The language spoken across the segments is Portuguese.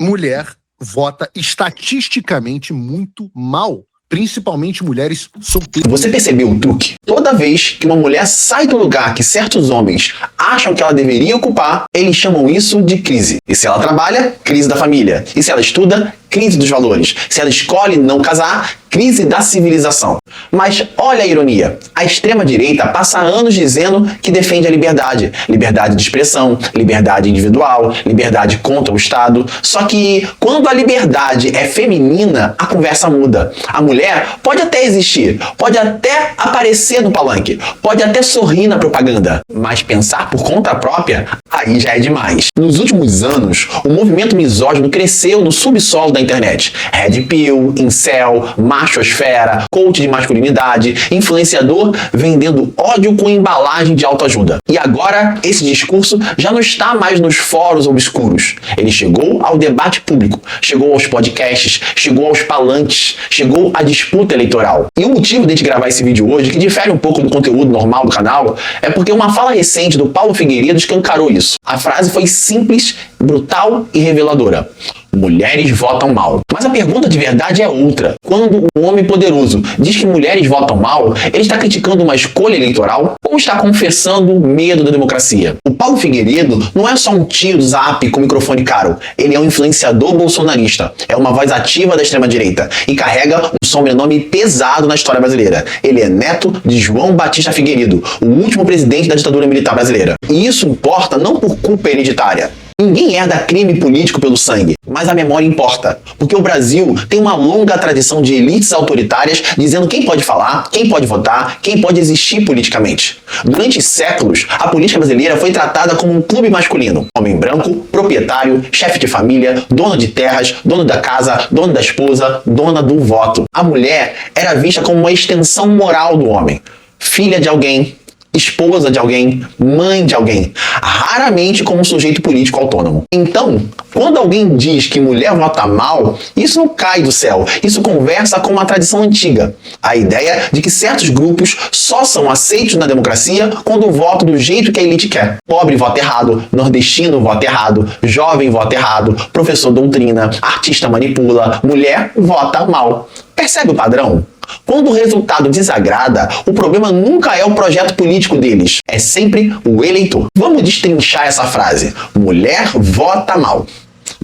mulher vota estatisticamente muito mal, principalmente mulheres solteiras. Você percebeu o truque? Toda vez que uma mulher sai do lugar que certos homens acham que ela deveria ocupar, eles chamam isso de crise. E se ela trabalha, crise da família. E se ela estuda, crise dos valores. Se ela escolhe não casar, crise da civilização. Mas olha a ironia. A extrema-direita passa anos dizendo que defende a liberdade. Liberdade de expressão, liberdade individual, liberdade contra o Estado. Só que quando a liberdade é feminina, a conversa muda. A mulher pode até existir, pode até aparecer no palanque, pode até sorrir na propaganda, mas pensar por conta própria, aí já é demais. Nos últimos anos, o movimento misógino cresceu no subsolo da internet. Red Pill, incel, machosfera, coach de masculinidade, influenciador vendendo ódio com embalagem de autoajuda. E agora, esse discurso já não está mais nos fóruns obscuros. Ele chegou ao debate público, chegou aos podcasts, chegou aos palanques, chegou à disputa eleitoral. E o motivo de a gente gravar esse vídeo hoje, que difere um pouco do conteúdo normal do canal, é porque uma fala recente do Paulo Figueiredo escancarou isso. A frase foi simples, brutal e reveladora. Mulheres votam mal. Mas a pergunta de verdade é outra. Quando um homem poderoso diz que mulheres votam mal, ele está criticando uma escolha eleitoral ou está confessando o medo da democracia? O Paulo Figueiredo não é só um tio do Zap com microfone caro. Ele é um influenciador bolsonarista. É uma voz ativa da extrema-direita e carrega um sobrenome pesado na história brasileira. Ele é neto de João Batista Figueiredo, o último presidente da ditadura militar brasileira. E isso importa não por culpa hereditária. Ninguém herda crime político pelo sangue, mas a memória importa, porque o Brasil tem uma longa tradição de elites autoritárias dizendo quem pode falar, quem pode votar, quem pode existir politicamente. Durante séculos, a política brasileira foi tratada como um clube masculino. Homem branco, proprietário, chefe de família, dono de terras, dono da casa, dono da esposa, dona do voto. A mulher era vista como uma extensão moral do homem, filha de alguém, esposa de alguém, mãe de alguém, raramente como um sujeito político autônomo. Então, quando alguém diz que mulher vota mal, isso não cai do céu, isso conversa com uma tradição antiga. A ideia de que certos grupos só são aceitos na democracia quando votam do jeito que a elite quer. Pobre vota errado, nordestino vota errado, jovem vota errado, professor doutrina, artista manipula, mulher vota mal. Percebe o padrão? Quando o resultado desagrada, o problema nunca é o projeto político deles, é sempre o eleitor. Vamos destrinchar essa frase. Mulher vota mal.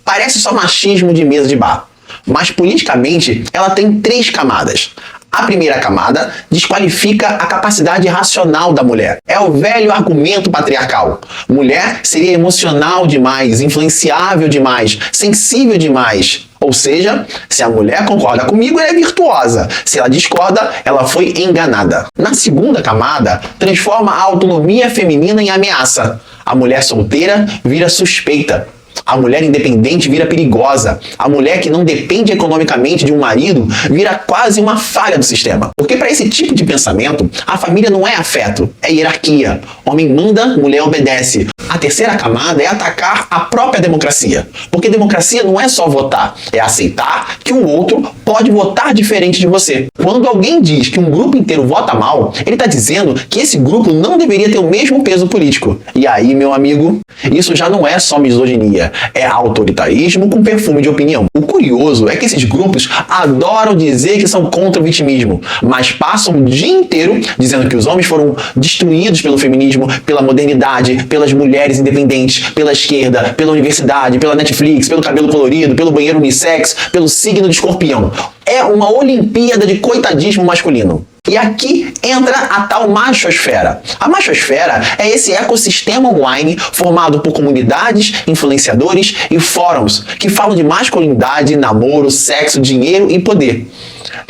Parece só machismo de mesa de bar, mas politicamente ela tem 3 camadas. A primeira camada desqualifica a capacidade racional da mulher. É o velho argumento patriarcal. Mulher seria emocional demais, influenciável demais, sensível demais. Ou seja, se a mulher concorda comigo, ela é virtuosa. Se ela discorda, ela foi enganada. Na segunda camada, transforma a autonomia feminina em ameaça. A mulher solteira vira suspeita. A mulher independente vira perigosa. A mulher que não depende economicamente de um marido vira quase uma falha do sistema. Porque para esse tipo de pensamento, a família não é afeto, é hierarquia. Homem manda, mulher obedece. A terceira camada é atacar a própria democracia. Porque democracia não é só votar, é aceitar que o outro pode votar diferente de você. Quando alguém diz que um grupo inteiro vota mal, ele está dizendo que esse grupo não deveria ter o mesmo peso político. E aí, meu amigo, isso já não é só misoginia, é autoritarismo com perfume de opinião. O curioso é que esses grupos adoram dizer que são contra o vitimismo, mas passam o dia inteiro dizendo que os homens foram destruídos pelo feminismo, pela modernidade, pelas mulheres independentes, pela esquerda, pela universidade, pela Netflix, pelo cabelo colorido, pelo banheiro unissex, pelo signo de escorpião. É uma Olimpíada de coitadismo masculino. E aqui entra a tal machosfera. A machosfera é esse ecossistema online formado por comunidades, influenciadores e fóruns que falam de masculinidade, namoro, sexo, dinheiro e poder.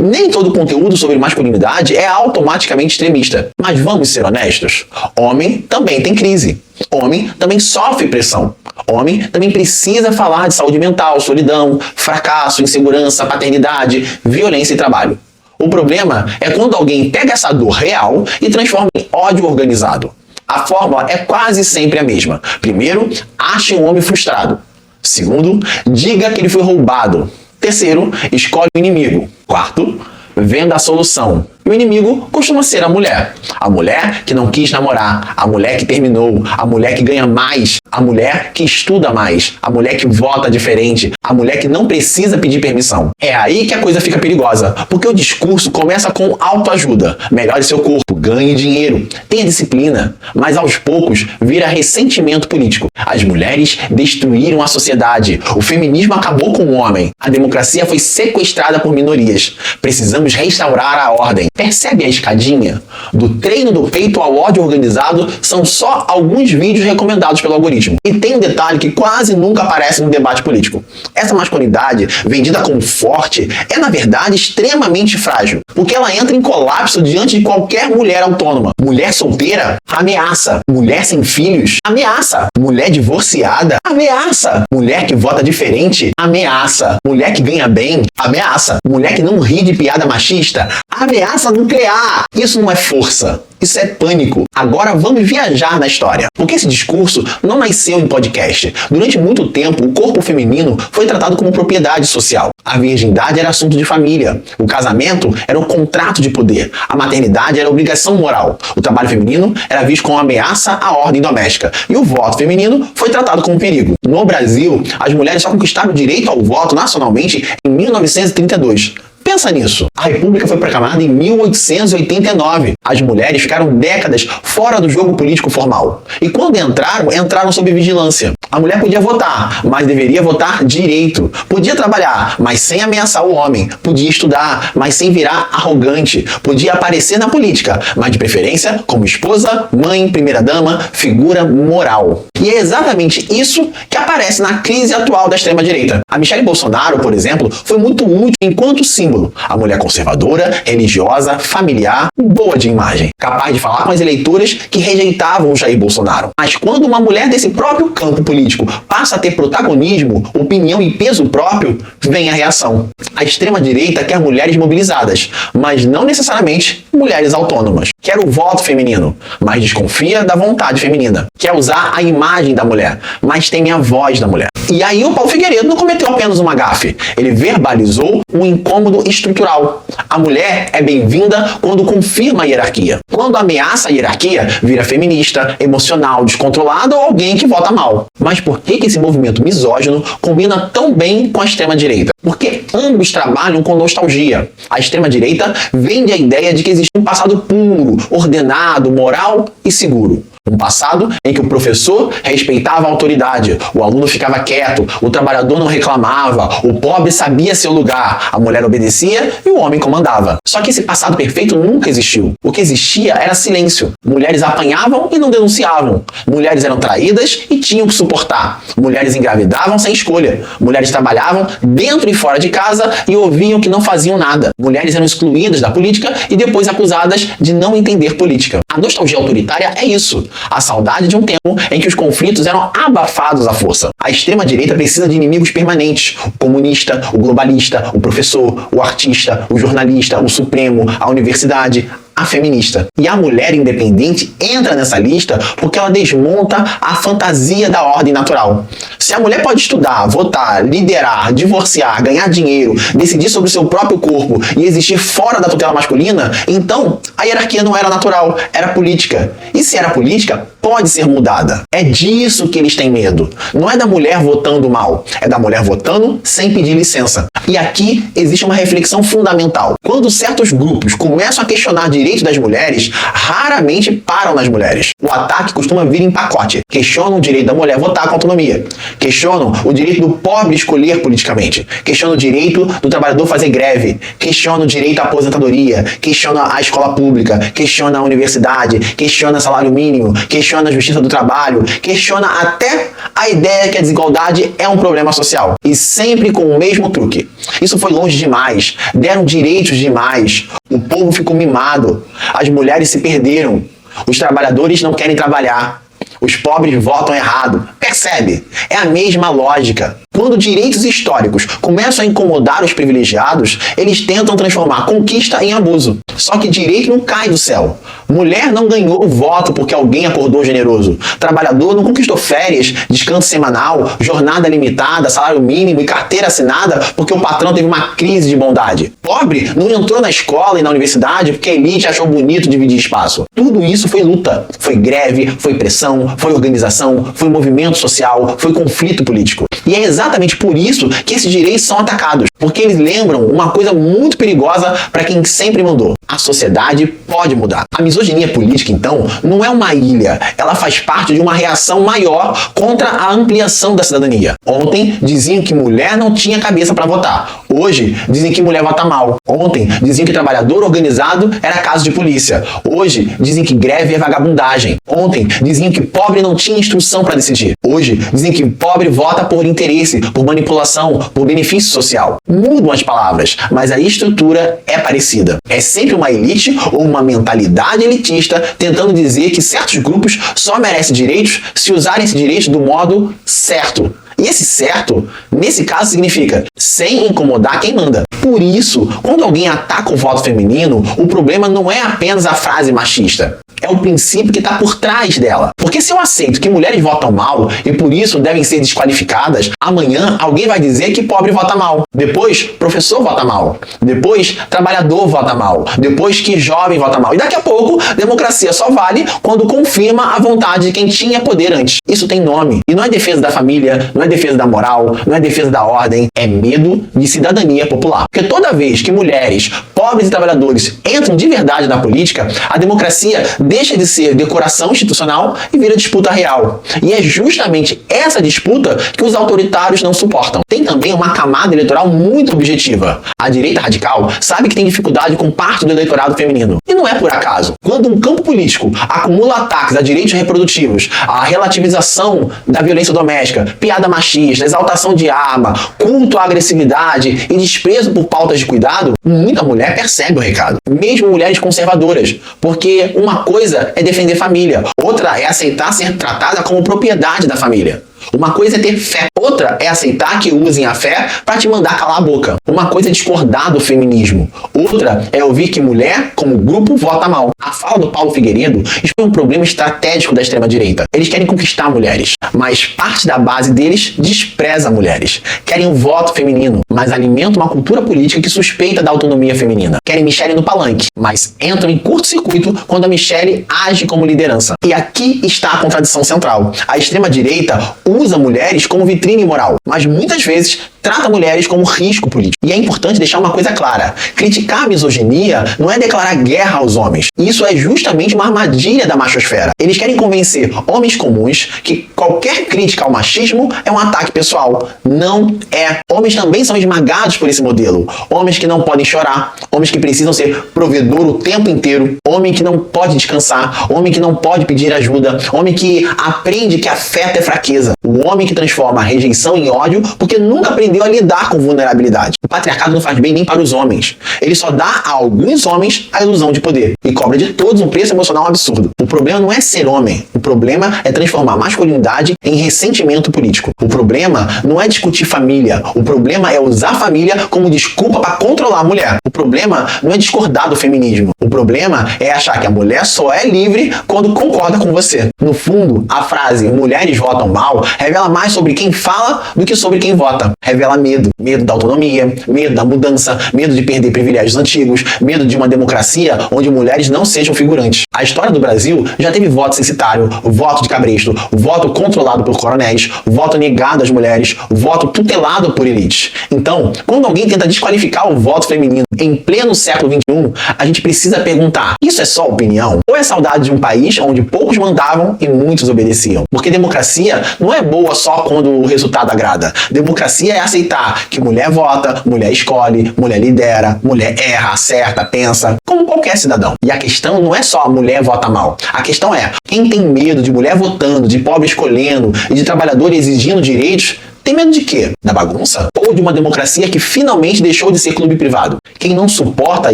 Nem todo conteúdo sobre masculinidade é automaticamente extremista. Mas vamos ser honestos. Homem também tem crise. Homem também sofre pressão. Homem também precisa falar de saúde mental, solidão, fracasso, insegurança, paternidade, violência e trabalho. O problema é quando alguém pega essa dor real e transforma em ódio organizado. A fórmula é quase sempre a mesma. Primeiro, ache um homem frustrado. Segundo, diga que ele foi roubado. Terceiro, escolhe o inimigo. Quarto, venda a solução. E o inimigo costuma ser a mulher. A mulher que não quis namorar, a mulher que terminou, a mulher que ganha mais, a mulher que estuda mais, a mulher que vota diferente, a mulher que não precisa pedir permissão. É aí que a coisa fica perigosa, porque o discurso começa com autoajuda. Melhore seu corpo, ganhe dinheiro, tenha disciplina, mas aos poucos vira ressentimento político. As mulheres destruíram a sociedade, o feminismo acabou com o homem, a democracia foi sequestrada por minorias. Precisamos restaurar a ordem. Percebe a escadinha? Do treino do peito ao ódio organizado são só alguns vídeos recomendados pelo algoritmo. E tem um detalhe que quase nunca aparece no debate político. Essa masculinidade, vendida como forte, é na verdade extremamente frágil, porque ela entra em colapso diante de qualquer mulher autônoma. Mulher solteira? Ameaça. Mulher sem filhos? Ameaça. Mulher divorciada? Ameaça. Mulher que vota diferente? Ameaça. Mulher que ganha bem? Ameaça. Mulher que não ri de piada machista? Ameaça nuclear. Isso não é força. Isso é pânico. Agora vamos viajar na história. Porque esse discurso não nasceu em podcast. Durante muito tempo, o corpo feminino foi tratado como propriedade social. A virgindade era assunto de família. O casamento era um contrato de poder. A maternidade era obrigação moral. O trabalho feminino era visto como ameaça à ordem doméstica. E o voto feminino foi tratado como perigo. No Brasil, as mulheres só conquistaram o direito ao voto nacionalmente em 1932. Pensa nisso. A República foi proclamada em 1889. As mulheres ficaram décadas fora do jogo político formal. E quando entraram sob vigilância. A mulher podia votar, mas deveria votar direito. Podia trabalhar, mas sem ameaçar o homem. Podia estudar, mas sem virar arrogante. Podia aparecer na política, mas de preferência como esposa, mãe, primeira-dama, figura moral. E é exatamente isso que aparece na crise atual da extrema-direita. A Michelle Bolsonaro, por exemplo, foi muito útil enquanto símbolo. A mulher conservadora, religiosa, familiar, boa de imagem, capaz de falar com as eleitoras que rejeitavam o Jair Bolsonaro. Mas quando uma mulher desse próprio campo político passa a ter protagonismo, opinião e peso próprio, vem a reação. A extrema-direita quer mulheres mobilizadas, mas não necessariamente mulheres autônomas. Quer o voto feminino, mas desconfia da vontade feminina. Quer usar a imagem da mulher, mas teme a voz da mulher. E aí o Paulo Figueiredo não cometeu apenas uma gafe. Ele verbalizou um incômodo estrutural. A mulher é bem-vinda quando confirma a hierarquia. Quando ameaça a hierarquia, vira feminista, emocional, descontrolada ou alguém que vota mal. Mas por que esse movimento misógino combina tão bem com a extrema-direita? Porque ambos trabalham com nostalgia. A extrema-direita vende a ideia de que existe um passado puro, ordenado, moral e seguro. Um passado em que o professor respeitava a autoridade, o aluno ficava quieto, o trabalhador não reclamava, o pobre sabia seu lugar, a mulher obedecia e o homem comandava. Só que esse passado perfeito nunca existiu. O que existia era silêncio. Mulheres apanhavam e não denunciavam. Mulheres eram traídas e tinham que suportar. Mulheres engravidavam sem escolha. Mulheres trabalhavam dentro e fora de casa e ouviam que não faziam nada. Mulheres eram excluídas da política e depois acusadas de não entender política. A nostalgia autoritária é isso. A saudade de um tempo em que os conflitos eram abafados à força. A extrema-direita precisa de inimigos permanentes. O comunista, o globalista, o professor, o artista, o jornalista, o supremo, a universidade, a feminista. E a mulher independente entra nessa lista porque ela desmonta a fantasia da ordem natural. Se a mulher pode estudar, votar, liderar, divorciar, ganhar dinheiro, decidir sobre o seu próprio corpo e existir fora da tutela masculina, então a hierarquia não era natural, era política. E se era política, pode ser mudada. É disso que eles têm medo. Não é da mulher votando mal, é da mulher votando sem pedir licença. E aqui existe uma reflexão fundamental. Quando certos grupos começam a questionar direitos das mulheres, raramente param nas mulheres. O ataque costuma vir em pacote. Questionam o direito da mulher votar com autonomia. Questionam o direito do pobre escolher politicamente. Questionam o direito do trabalhador fazer greve. Questionam o direito à aposentadoria. Questionam a escola pública. Questionam a universidade. Questionam salário mínimo. Questiona a justiça do trabalho. Questiona até a ideia que a desigualdade é um problema social. E sempre com o mesmo truque. Isso foi longe demais. Deram direitos demais. O povo ficou mimado. As mulheres se perderam. Os trabalhadores não querem trabalhar. Os pobres votam errado. Percebe? É a mesma lógica. Quando direitos históricos começam a incomodar os privilegiados, eles tentam transformar conquista em abuso. Só que direito não cai do céu. Mulher não ganhou o voto porque alguém acordou generoso. Trabalhador não conquistou férias, descanso semanal, jornada limitada, salário mínimo e carteira assinada porque o patrão teve uma crise de bondade. Pobre não entrou na escola e na universidade porque a elite achou bonito dividir espaço. Tudo isso foi luta. Foi greve, foi pressão, foi organização, foi movimento social, foi conflito político. E é exatamente por isso que esses direitos são atacados. Porque eles lembram uma coisa muito perigosa para quem sempre mandou. A sociedade pode mudar. A misoginia política, então, não é uma ilha. Ela faz parte de uma reação maior contra a ampliação da cidadania. Ontem diziam que mulher não tinha cabeça para votar. Hoje dizem que mulher vota mal. Ontem diziam que trabalhador organizado era caso de polícia. Hoje dizem que greve é vagabundagem. Ontem diziam que pobre não tinha instrução para decidir. Hoje dizem que pobre vota por interesse, por manipulação, por benefício social. Mudam as palavras, mas a estrutura é parecida. É sempre uma elite ou uma mentalidade elitista tentando dizer que certos grupos só merecem direitos se usarem esses direitos do modo certo. E esse certo, nesse caso, significa sem incomodar quem manda. Por isso, quando alguém ataca o voto feminino, o problema não é apenas a frase machista. É o princípio que está por trás dela. Porque se eu aceito que mulheres votam mal e por isso devem ser desqualificadas, amanhã alguém vai dizer que pobre vota mal. Depois, professor vota mal. Depois, trabalhador vota mal. Depois que jovem vota mal. E daqui a pouco, democracia só vale quando confirma a vontade de quem tinha poder antes. Isso tem nome. E não é defesa da família, não é defesa da moral, não é defesa da ordem. É medo de cidadania popular. Porque toda vez que mulheres, pobres e trabalhadores entram de verdade na política, a democracia deixa de ser decoração institucional e vira disputa real. E é justamente essa disputa que os autoritários não suportam. Tem também uma camada eleitoral muito objetiva. A direita radical sabe que tem dificuldade com parte do eleitorado feminino. E não é por acaso. Quando um campo político acumula ataques a direitos reprodutivos, a relativização da violência doméstica, piada machista, exaltação de arma, culto à agressividade e desprezo por pautas de cuidado, muita mulher percebe o recado. Mesmo mulheres conservadoras. Porque uma coisa é defender família, outra é aceitar ser tratada como propriedade da família. Uma coisa é ter fé, outra é aceitar que usem a fé para te mandar calar a boca. Uma coisa é discordar do feminismo, outra é ouvir que mulher, como grupo, vota mal. A fala do Paulo Figueiredo expõe um problema estratégico da extrema-direita. Eles querem conquistar mulheres, mas parte da base deles despreza mulheres. Querem o voto feminino, mas alimentam uma cultura política que suspeita da autonomia feminina. Querem Michele no palanque, mas entram em curto-circuito quando a Michele age como liderança. E aqui está a contradição central. A extrema-direita usa mulheres como vitrine moral, mas muitas vezes trata mulheres como risco político. E é importante deixar uma coisa clara. Criticar a misoginia não é declarar guerra aos homens. Isso é justamente uma armadilha da machosfera. Eles querem convencer homens comuns que qualquer crítica ao machismo é um ataque pessoal. Não é. Homens também são esmagados por esse modelo. Homens que não podem chorar, homens que precisam ser provedor o tempo inteiro, homem que não pode descansar, homem que não pode pedir ajuda, homem que aprende que afeto é fraqueza. O homem que transforma a rejeição em ódio porque nunca aprendeu a lidar com vulnerabilidade. O patriarcado não faz bem nem para os homens. Ele só dá a alguns homens a ilusão de poder e cobra de todos um preço emocional absurdo. O problema não é ser homem. O problema é transformar a masculinidade em ressentimento político. O problema não é discutir família. O problema é usar a família como desculpa para controlar a mulher. O problema não é discordar do feminismo. O problema é achar que a mulher só é livre quando concorda com você. No fundo, a frase "mulheres votam mal" revela mais sobre quem fala do que sobre quem vota. Revela medo. Medo da autonomia, medo da mudança, medo de perder privilégios antigos, medo de uma democracia onde mulheres não sejam figurantes. A história do Brasil já teve voto censitário, voto de cabresto, voto controlado por coronéis, voto negado às mulheres, voto tutelado por elites. Então, quando alguém tenta desqualificar o voto feminino em pleno século XXI, a gente precisa perguntar: isso é só opinião? Ou é saudade de um país onde poucos mandavam e muitos obedeciam? Porque democracia não é boa só quando o resultado agrada. Democracia é aceitar que mulher vota, mulher escolhe, mulher lidera, mulher erra, acerta, pensa, como qualquer cidadão. E a questão não é só a mulher vota mal. A questão é: quem tem medo de mulher votando, de pobre escolhendo e de trabalhador exigindo direitos, Tem medo de quê? Da bagunça? Ou de uma democracia que finalmente deixou de ser clube privado? Quem não suporta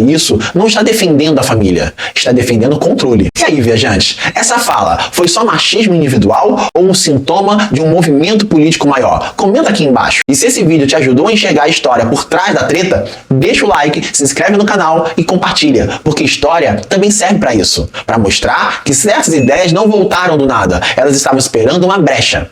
isso não está defendendo a família, está defendendo o controle. E aí, viajantes, essa fala foi só machismo individual ou um sintoma de um movimento político maior? Comenta aqui embaixo. E se esse vídeo te ajudou a enxergar a história por trás da treta, deixa o like, se inscreve no canal e compartilha, porque história também serve para isso, para mostrar que certas ideias não voltaram do nada, elas estavam esperando uma brecha.